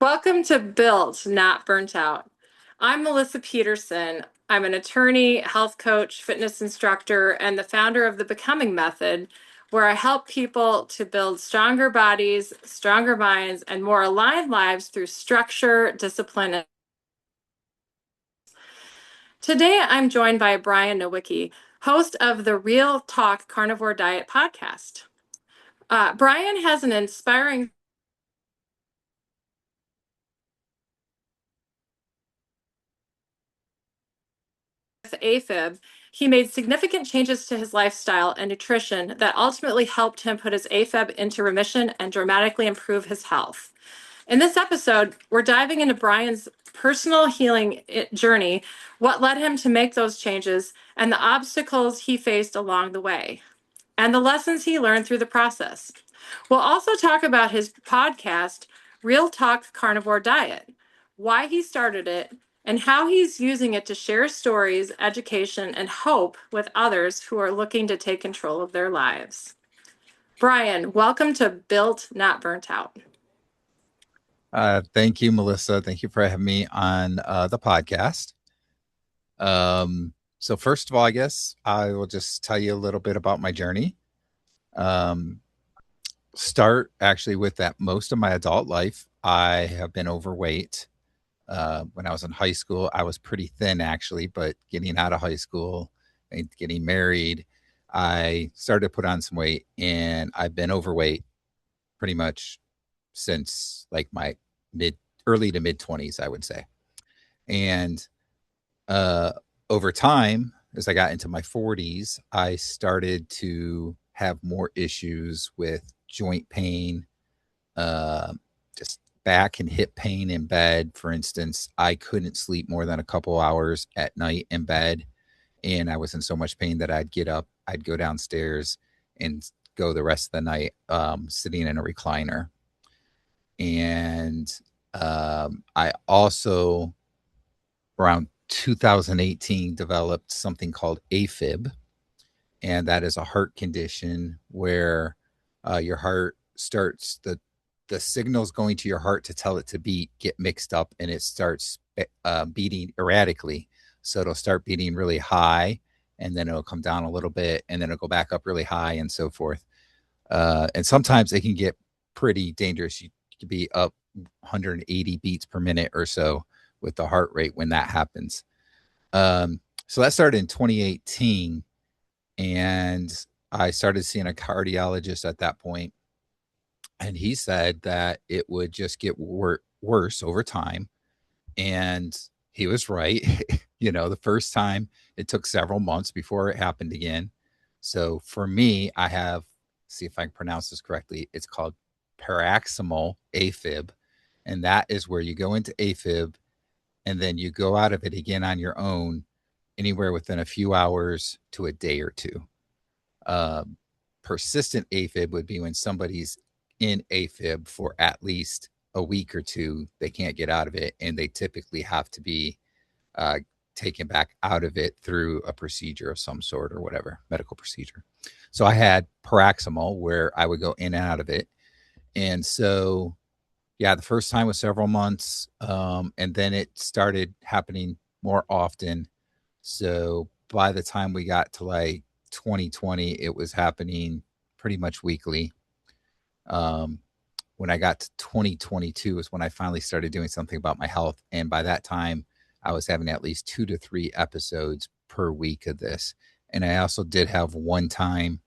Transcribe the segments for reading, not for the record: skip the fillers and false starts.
Welcome to Built, Not Burnt Out. I'm Melissa Petersen. I'm an attorney, health coach, fitness instructor, and the founder of the Becoming Method, where I help people to build stronger bodies, stronger minds, and more aligned lives through structure, discipline, and today I'm joined by Brian Nowicki, host of the Real Talk Carnivore Diet podcast. Brian has an inspiring AFib. He made significant changes to his lifestyle and nutrition that ultimately helped him put his AFib into remission and dramatically improve his health. In this episode, we're diving into Brian's personal healing journey, what led him to make those changes, and the obstacles he faced along the way, and the lessons he learned through the process. We'll also talk about his podcast, Real Talk Carnivore Diet, why he started it, and how he's using it to share stories, education, and hope with others who are looking to take control of their lives. Brian, welcome to Built, Not Burnt Out. Thank you, Melissa. Thank you for having me on the podcast. So first of all, I guess I will just tell you a little bit about my journey. Start actually with that most of my adult life, I have been overweight. When I was in high school, I was pretty thin actually, but getting out of high school and getting married, I started to put on some weight, and I've been overweight pretty much since like my early to mid 20s, I would say. And over time, as I got into my 40s, I started to have more issues with joint pain, just back and hip pain in bed. For instance, I couldn't sleep more than a couple hours at night in bed, and I was in so much pain that I'd get up, I'd go downstairs and go the rest of the night sitting in a recliner. And I also, around 2018, developed something called AFib, and that is a heart condition where your heart starts, the signals going to your heart to tell it to beat get mixed up, and it starts beating erratically. So it'll start beating really high, and then it'll come down a little bit, and then it'll go back up really high, and so forth. And sometimes it can get pretty dangerous. You could be up 180 beats per minute or so with the heart rate when that happens. So that started in 2018, and I started seeing a cardiologist at that point, and he said that it would just get worse over time. And he was right. The first time it took several months before it happened again. So for me, I have, see if I can pronounce this correctly, it's called paroxysmal AFib. And that is where you go into AFib and then you go out of it again on your own anywhere within a few hours to a day or two. Persistent AFib would be when somebody's in AFib for at least a week or two, they can't get out of it, and they typically have to be taken back out of it through a procedure of some sort or whatever, medical procedure. So I had paroxysmal, where I would go in and out of it. And so, yeah, the first time was several months, and then it started happening more often. So by the time we got to like 2020, it was happening pretty much weekly. When I got to 2022 is when I finally started doing something about my health. And by that time, I was having at least 2 to 3 episodes per week of this. And I also did have one time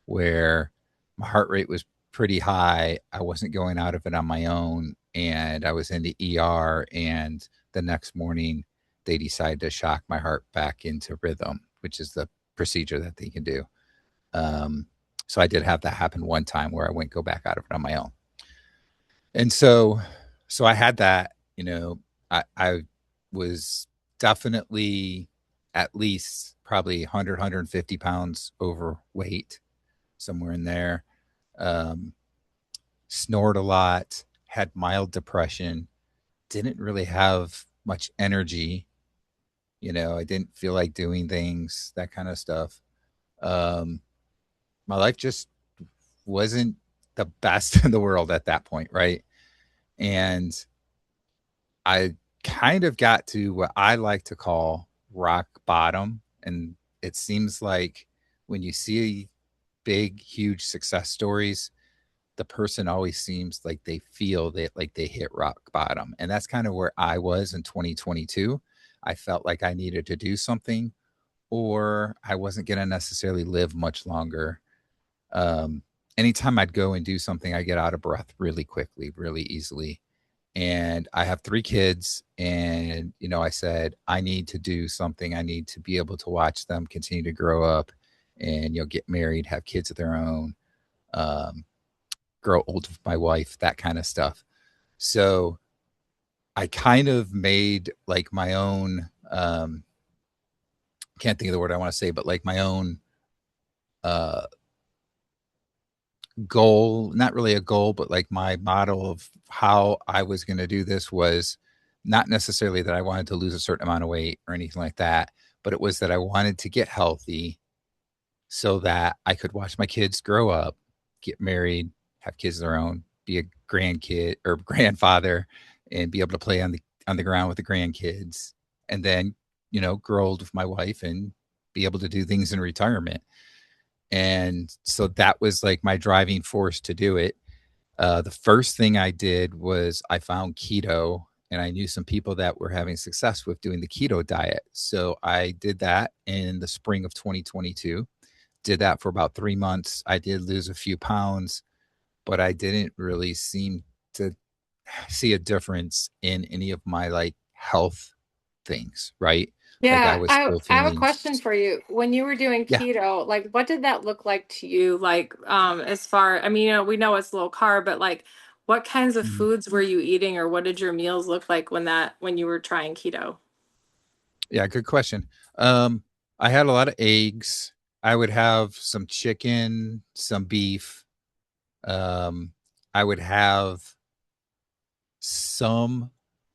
where my heart rate was pretty high. I wasn't going out of it on my own, and I was in the ER, and the next morning they decided to shock my heart back into rhythm, which is the procedure that they can do. So I did have that happen one time where I wouldn't go back out of it on my own. And so I had that, I was definitely at least probably 100, 150 pounds overweight, somewhere in there. Snored a lot, had mild depression, didn't really have much energy. I didn't feel like doing things, that kind of stuff. My life just wasn't the best in the world at that point, right? And I kind of got to what I like to call rock bottom. And it seems like when you see big, huge success stories, the person always seems like they feel that like they hit rock bottom. And that's kind of where I was in 2022. I felt like I needed to do something or I wasn't going to necessarily live much longer. Um, Anytime I'd go and do something, I get out of breath really quickly, really easily. And I have 3 kids, and, you know, I said, "I need to do something. I need to be able to watch them continue to grow up and, you know, get married, have kids of their own, um, grow old with my wife," that kinda stuff. So, I kind of made, like, my own, can't think of the word I wanna say, but, like, my own, uh, goal, not really a goal, but like my model of how I was going to do this was not necessarily that I wanted to lose a certain amount of weight or anything like that, but it was that I wanted to get healthy so that I could watch my kids grow up, get married, have kids of their own, be a grandkid or grandfather, and be able to play on the ground with the grandkids, and then, you know, grow old with my wife and be able to do things in retirement. And so that was like my driving force to do it. The first thing I did was I found keto, and I knew some people that were having success with doing the keto diet. So I did that in the spring of 2022. Did that for about 3 months. I did lose a few pounds, but I didn't really seem to see a difference in any of my like health things, right? Like I Yeah, was I still I have a feeling, question for you. When you were doing yeah. keto, like what did that look like to you? Like, as far, I mean, we know it's low carb, but like what kinds of Mhm. foods were you eating, or what did your meals look like when you were trying keto? Yeah, good question. Um, I had a lot of eggs. I would have some chicken, some beef. Um, I would have some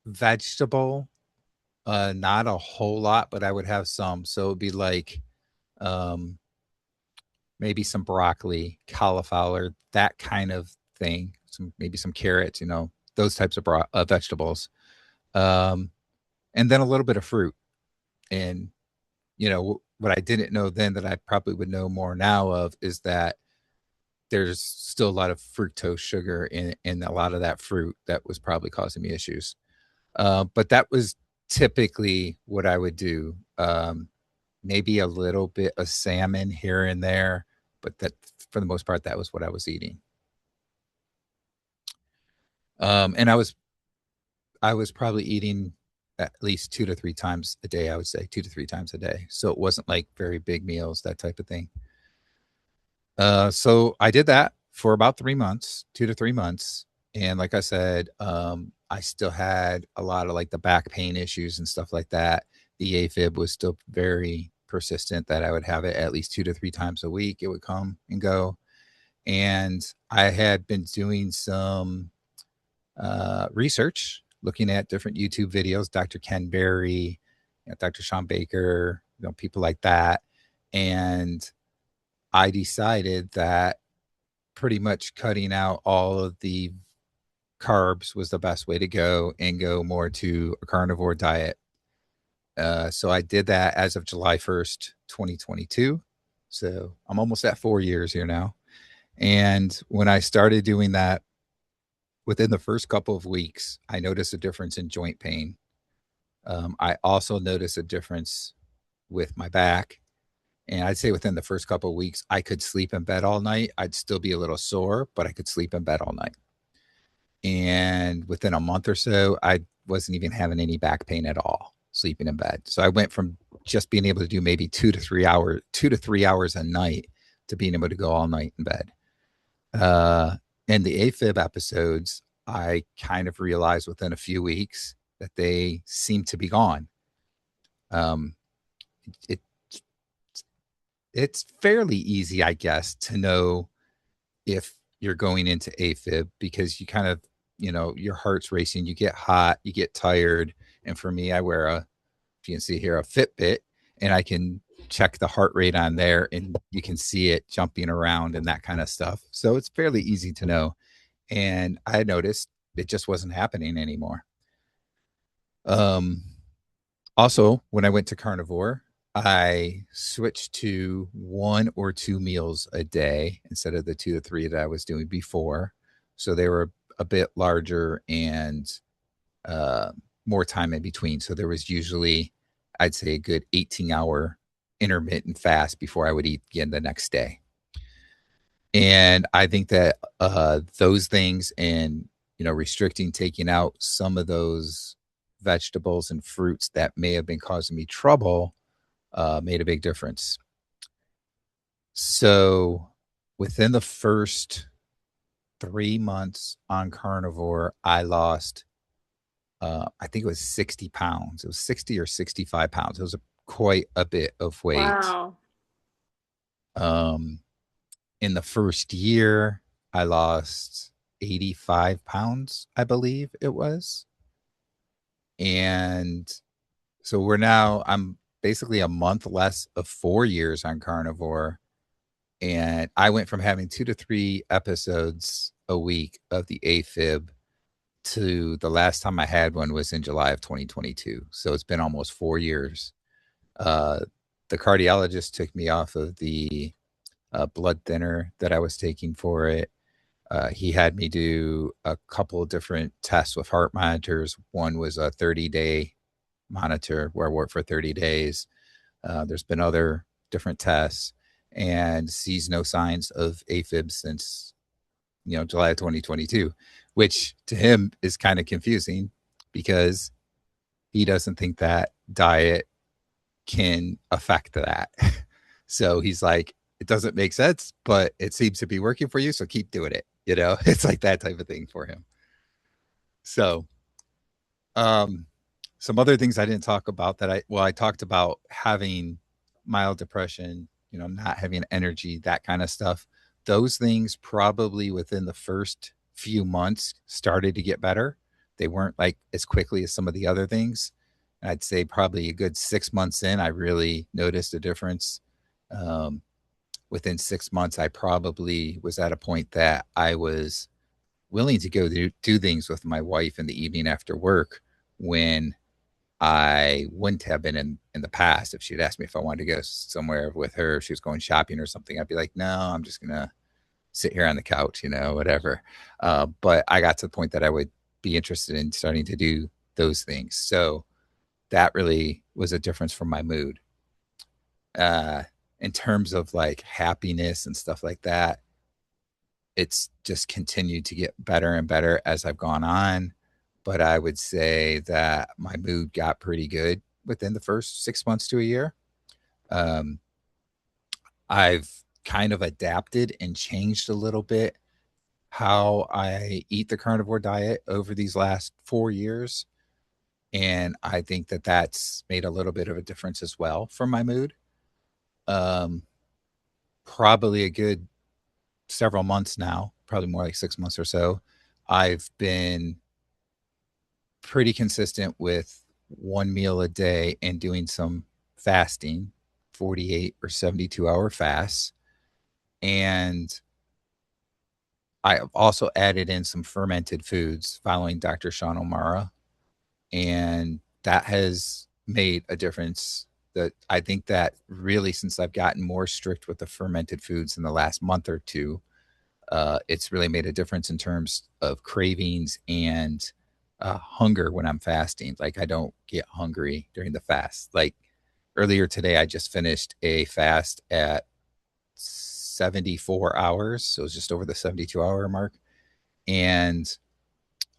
vegetable, not a whole lot, but I would have some. So it'd be like um, maybe some broccoli, cauliflower, that kind of thing. Some maybe some carrots, you know, those types of vegetables. Um, and then a little bit of fruit. And you know, what I didn't know then that I probably would know more now of is that there's still a lot of fructose sugar in a lot of that fruit that was probably causing me issues. But that was typically what I would do. Maybe a little bit of salmon here and there, but that for the most part, that was what I was eating. And I was probably eating at least 2 to 3 times a day. I would say 2 to 3 times a day. So it wasn't like very big meals, that type of thing. So I did that for about 3 months, 2 to 3 months, and like I said, I still had a lot of, like, the back pain issues and stuff like that. The AFib was still very persistent that I would have it at least 2 to 3 times a week, it would come and go, and I had been doing some, research, looking at different YouTube videos, Dr. Ken Berry, you know, Dr. Sean Baker, you know, people like that, and I decided that pretty much cutting out all of the carbs was the best way to go and go more to a carnivore diet. So I did that as of July 1st, 2022. So I'm almost at 4 years here now. And when I started doing that, within the first couple of weeks, I noticed a difference in joint pain. I also noticed a difference with my back. And I'd say within the first couple of weeks, I could sleep in bed all night. I'd still be a little sore, but I could sleep in bed all night. And within a month or so, I wasn't even having any back pain at all, sleeping in bed. So I went from just being able to do maybe 2 to 3 hours a night to being able to go all night in bed. And the AFib episodes, I kind of realized within a few weeks that they seem to be gone. Um, it it's fairly easy, I guess, to know if you're going into AFib because you kind of, you know, your heart's racing, you get hot, you get tired. And for me, I wear if you can see here, a Fitbit, and I can check the heart rate on there and you can see it jumping around and that kind of stuff. So it's fairly easy to know. And I noticed it just wasn't happening anymore. Um, Also, when I went to carnivore, I switched to 1 or 2 meals a day instead of the 2 to 3 that I was doing before. So they were a bit larger and uh, more time in between. So there was usually, I'd say, a good 18-hour intermittent fast before I would eat again the next day. And I think that those things and, restricting, taking out some of those vegetables and fruits that may have been causing me trouble made a big difference. So within the first 3 months on carnivore, I lost, I think it was 60 pounds. It was 60 or 65 pounds. It was quite a bit of weight. Wow. Um, in the first year, I lost 85 pounds, I believe it was. And so I'm basically a month less of 4 years on carnivore. And I went from having 2 to 3 episodes a week of the AFib to the last time I had one was in July of 2022. So it's been almost 4 years. Uh, the cardiologist took me off of the blood thinner that I was taking for it. He had me do a couple of different tests with heart monitors. One was a 30-day monitor where I worked for 30 days. There's been other different tests and sees no signs of AFib since, July of 2022, which to him is kind of confusing because he doesn't think that diet can affect that. So he's like, it doesn't make sense, but it seems to be working for you. So keep doing it. It's like that type of thing for him. So, um, some other things I didn't talk about I talked about having mild depression, not having energy, that kind of stuff. Those things probably within the first few months started to get better. They weren't like as quickly as some of the other things. I'd say probably a good 6 months in, I really noticed a difference. Um, Within 6 months, I probably was at a point that I was willing to go do things with my wife in the evening after work when I wouldn't have been in the past. If she'd asked me if I wanted to go somewhere with her, if she was going shopping or something, I'd be like, no, I'm just going to sit here on the couch, whatever. But I got to the point that I would be interested in starting to do those things. So that really was a difference from my mood. Uh, in terms of like happiness and stuff like that, it's just continued to get better and better as I've gone on. But I would say that my mood got pretty good within the first 6 months to a year. Um, I've kind of adapted and changed a little bit how I eat the carnivore diet over these last 4 years. And I think that that's made a little bit of a difference as well for my mood. Um, Probably a good several months now, probably more like 6 months or so. I've been pretty consistent with 1 meal a day and doing some fasting, 48 or 72-hour fasts. And I have also added in some fermented foods following Dr. Sean O'Mara. And that has made a difference. That I think that really, since I've gotten more strict with the fermented foods in the last month or two, it's really made a difference in terms of cravings and hunger when I'm fasting. Like I don't get hungry during the fast. Like earlier today, I just finished a fast at 74 hours. So it's just over the 72-hour mark. And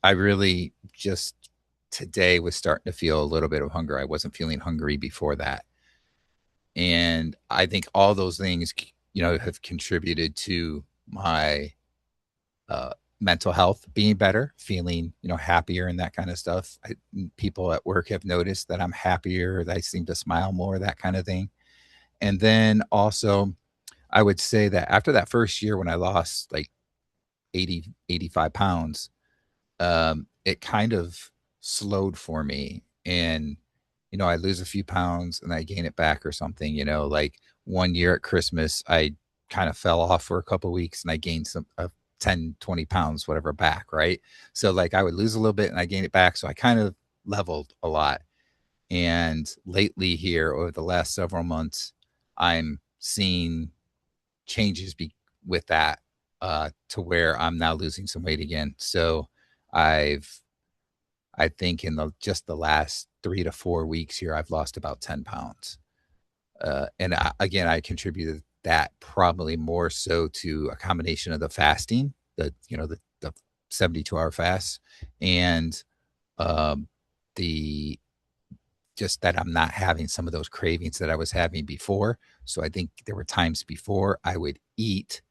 I really just today was starting to feel a little bit of hunger. I wasn't feeling hungry before that. And I think all those things, have contributed to my mental health being better, feeling, happier and that kind of stuff. People at work have noticed that I'm happier, that I seem to smile more, that kind of thing. And then also, I would say that after that first year when I lost like 85 pounds, it kind of slowed for me. And, I lose a few pounds and I gain it back or something, like one year at Christmas, I kind of fell off for a couple of weeks and I gained some 10, 20 pounds, whatever back. Right. So like I would lose a little bit and I gain it back. So I kind of leveled a lot. And lately here over the last several months, I'm seeing changes with that to where I'm now losing some weight again. So I've I think in just the last 3 to 4 weeks here, I've lost about 10 pounds. Again, I contributed that probably more so to a combination of the fasting, the 72-hour fast, and um, the just that I'm not having some of those cravings that I was having before. So I think there were times before I would eat,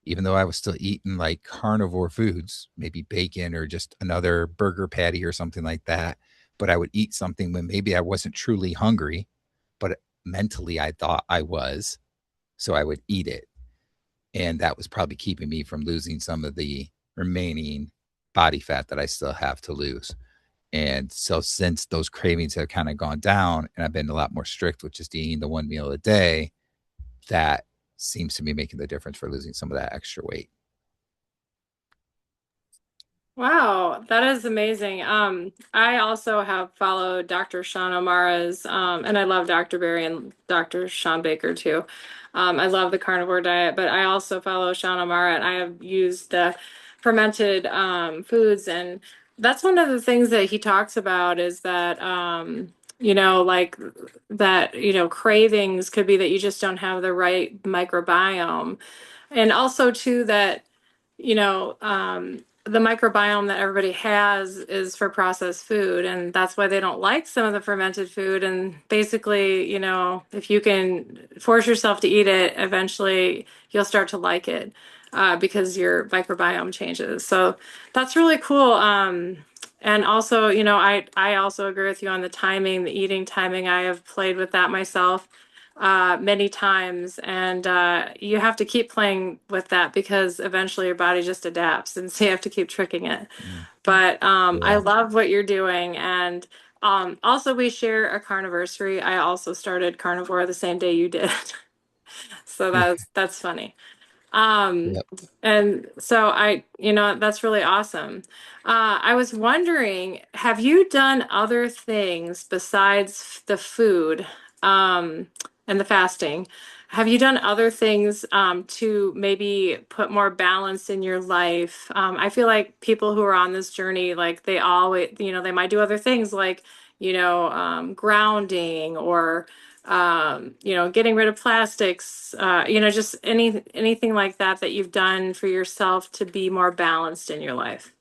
even though I was still eating like carnivore foods, maybe bacon or just another burger patty or something like that. But I would eat something when maybe I wasn't truly hungry, but mentally I thought I was. So I would eat it. And that was probably keeping me from losing some of the remaining body fat that I still have to lose. And so since those cravings have kind of gone down and I've been a lot more strict with just eating the one meal a day, that seems to be making the difference for losing some of that extra weight. Wow, that is amazing. I also have followed Dr. Sean O'Mara's, and I love Dr. Berry and Dr. Sean Baker too. I love the carnivore diet, but I also follow Sean O'Mara, and I have used the fermented foods, and that's one of the things that he talks about is that like that, cravings could be that you just don't have the right microbiome, and also too that the microbiome that everybody has is for processed food, and that's why they don't like some of the fermented food. And basically, if you can force yourself to eat it, eventually you'll start to like it because your microbiome changes. So that's really cool. And also, I also agree with you on the timing, the eating timing. I have played with that myself many times, and you have to keep playing with that because eventually your body just adapts, and so you have to keep tricking it. Mm, But I yeah. love what you're doing, and also we share a carniversary. I also started carnivore the same day you did, so that's funny. Um, Yep. and so that's really awesome. I was wondering, have you done other things besides the food, um, and the fasting? Have you done other things, to maybe put more balance in your life? I feel like people who are on this journey, like they always, they might do other things like, grounding or getting rid of plastics, just anything like that that you've done for yourself to be more balanced in your life.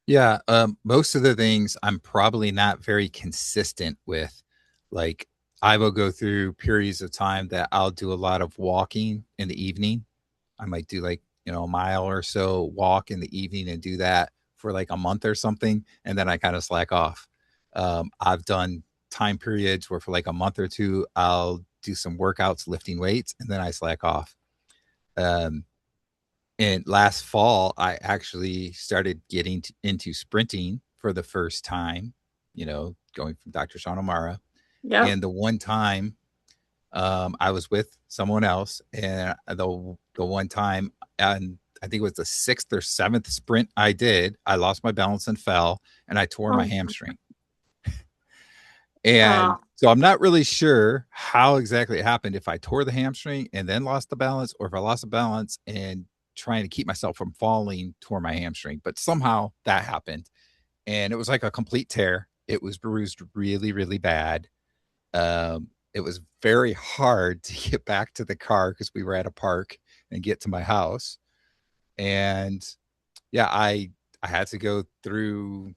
Yeah. Most of the things I'm probably not very consistent with. Like, I will go through periods of time that I'll do a lot of walking in the evening. I might do like, a mile or so walk in the evening and do that for like a month or something. And then I kind of slack off. I've done time periods where for like a month or two, I'll do some workouts lifting weights and then I slack off. Um, and last fall, I actually started getting into sprinting for the first time, going from Dr. Sean O'Mara. Yep. And the one time I was with someone else, and the one time, and I think it was the sixth or seventh sprint I did, I lost my balance and fell, and I tore my Oh, hamstring. And oh, so I'm not really sure how exactly it happened, if I tore the hamstring and then lost the balance, or if I lost the balance and trying to keep myself from falling, tore my hamstring. But somehow that happened. And it was like a complete tear. It was bruised really, really bad. It was very hard to get back to the car because we were at a park and get to my house. And yeah, I had to go through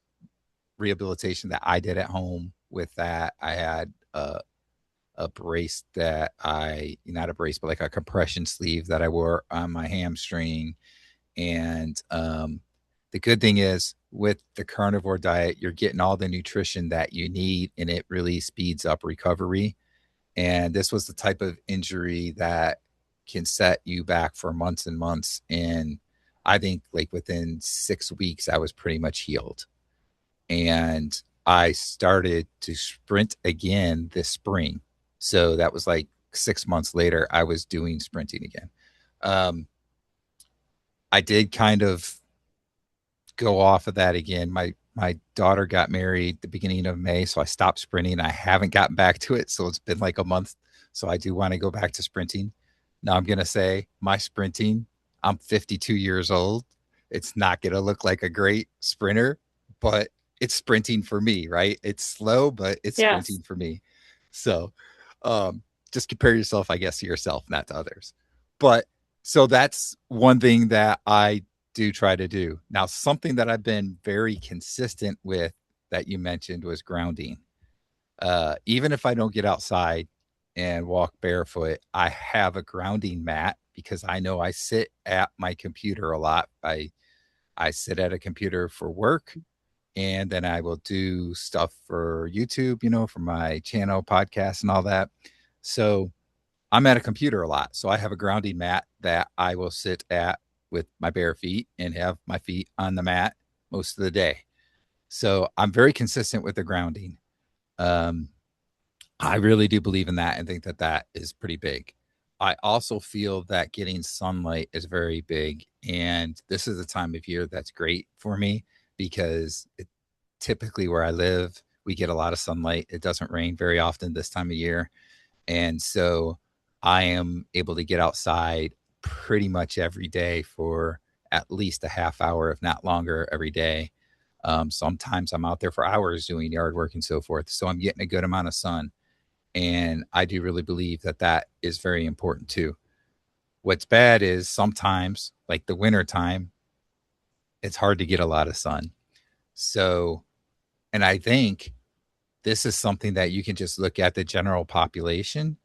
rehabilitation that I did at home with that. I had a brace that not a brace, but like a compression sleeve that I wore on my hamstring. And the good thing is with the carnivore diet, you're getting all the nutrition that you need and it really speeds up recovery. And this was the type of injury that can set you back for months and months. And I think like within 6 weeks, I was pretty much healed. And I started to sprint again this spring. So that was like 6 months later, I was doing sprinting again. Um, I did kind of go off of that again. My daughter got married the beginning of May, so I stopped sprinting. I haven't gotten back to it, so it's been like a month. So I do want to go back to sprinting. Now I'm going to say my sprinting, I'm 52 years old. It's not going to look like a great sprinter, but it's sprinting for me, right? It's slow, but it's Yes. sprinting for me. So um, just compare yourself, I guess, to yourself, not to others. But so that's one thing that I do try to do. Now, something that I've been very consistent with that you mentioned was grounding. Even if I don't get outside and walk barefoot, I have a grounding mat because I know I sit at my computer a lot. I sit at a computer for work, and then I will do stuff for YouTube, for my channel, podcast, and all that. So I'm at a computer a lot. So I have a grounding mat that I will sit at with my bare feet and have my feet on the mat most of the day. So I'm very consistent with the grounding. Um, I really do believe in that and think that that is pretty big. I also feel that getting sunlight is very big. And this is a time of year that's great for me because typically where I live, we get a lot of sunlight. It doesn't rain very often this time of year. And so I am able to get outside pretty much every day for at least a half hour, if not longer, every day. Sometimes I'm out there for hours doing yard work and so forth. So I'm getting a good amount of sun. And I do really believe that that is very important too. What's bad is sometimes, like the winter time, it's hard to get a lot of sun. So, and I think this is something that you can just look at the general population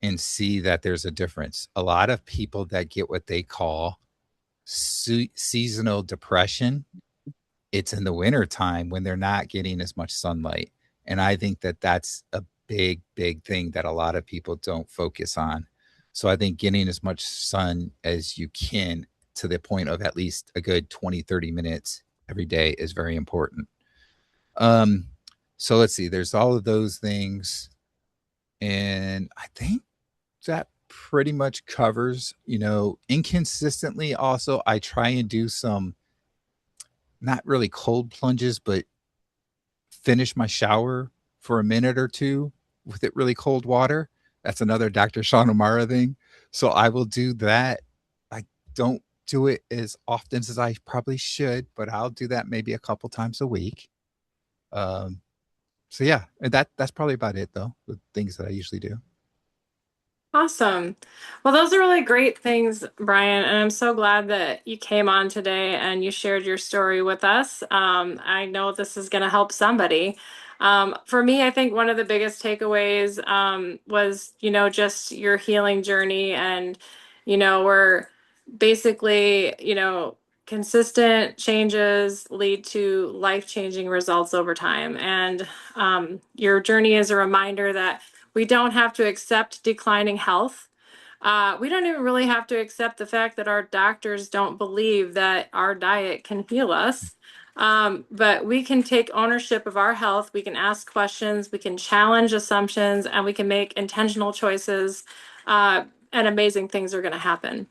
and see that there's a difference. A lot of people that get what they call seasonal depression, it's in the winter time when they're not getting as much sunlight. And I think that that's a big, big thing that a lot of people don't focus on. So I think getting as much sun as you can to the point of at least a good 20, 30 minutes every day is very important. Um, so let's see, there's all of those things. And I think that pretty much covers, inconsistently. Also, I try and do some not really cold plunges, but finish my shower for a minute or two with it really cold water. That's another Dr. Sean O'Mara thing. So I will do that. I don't do it as often as I probably should, but I'll do that maybe a couple times a week. Um, so yeah, and that's probably about it though. The things that I usually do. Awesome. Well, those are really great things, Brian, and I'm so glad that you came on today and you shared your story with us. I know this is going to help somebody. For me, I think one of the biggest takeaways was, just your healing journey, and, we're basically, consistent changes lead to life-changing results over time. And your journey is a reminder that we don't have to accept declining health. We don't even really have to accept the fact that our doctors don't believe that our diet can heal us. But we can take ownership of our health. We can ask questions, we can challenge assumptions, and we can make intentional choices. And amazing things are going to happen.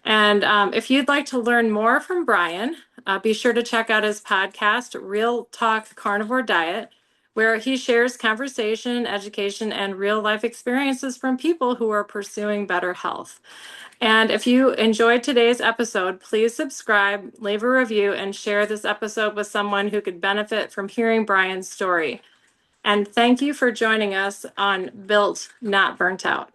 And if you'd like to learn more from Brian, be sure to check out his podcast, Real Talk Carnivore Diet, where he shares conversation, education, and real life experiences from people who are pursuing better health. And if you enjoyed today's episode, please subscribe, leave a review, and share this episode with someone who could benefit from hearing Brian's story. And thank you for joining us on Built, Not Burnt Out.